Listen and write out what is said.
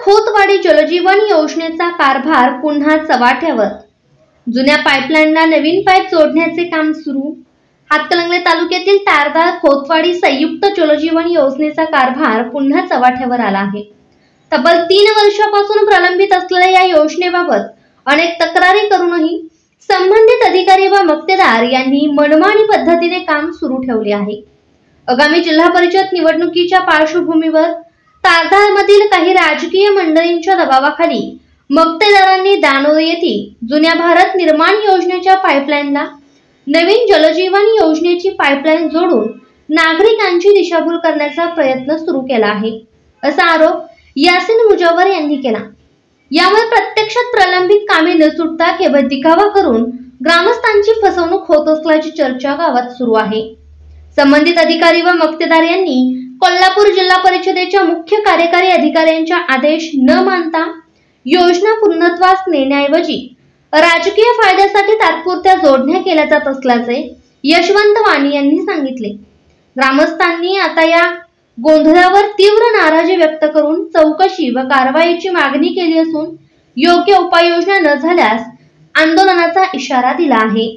खोतवाडी जलजीवन योजनेचा कारभार पुन्हा चव्हाट्यावर। जुन्या पाईपलाईनला नवीन पाईप जोडण्याचे काम सुरू। हातकणंगले तालुक्यातील तारदाळ खोतवाडी संयुक्त जलजीवन योजनेचा कारभार पुन्हा चव्हाट्यावर आला आहे। तब्बल 3 वर्षापासून प्रलंबित असलेल्या या योजनेबाबत अनेक तक्रारी करूनही संबंधित अधिकारी व मक्तेदार यांनी मनमानी पद्धतीने काम सुरू ठेवले आहे। आगामी जिल्हा परिषद निवडणुकीच्या पार्श्वभूमीवर तारदाळमधील काही राजकीय मंडळींच्या दबावाखाली मक्तेदारांनी दानोरे येथील जुन्या भारत निर्माण योजनेच्या पाईपलाईनला नवीन जलजीवन योजनेची पाईपलाईन जोडून नागरिकांची दिशाभूल करण्याचा प्रयत्न सुरू केला आहे, असा आरोप यासिन मुजव्वर यांनी केला। यामुळे प्रत्यक्षात प्रलंबित कामे न सुटता केवळ दिखावा करून ग्रामस्थांची फसवणूक होत असल्याची चर्चा गावात सुरू आहे। संबंधित अधिकारी व मक्तेदार यांनी कोल्हापूर जिल्हा परिषदेच्या मुख्य कार्यकारी अधिकाऱ्यांचा आदेश न मानता योजना पूर्णत्वास नेण्याऐवजी राजकीय फायद्यासाठी तात्पुरत्या जोडण्या केल्या जात असल्याचे यशवंत वाणी यांनी सांगितले। ग्रामस्थांनी आता या गोंधळावर तीव्र नाराजी व्यक्त करून चौकशी व कारवाईची मागणी केली असून योग्य उपाययोजना न झाल्यास आंदोलनाचा इशारा दिला आहे।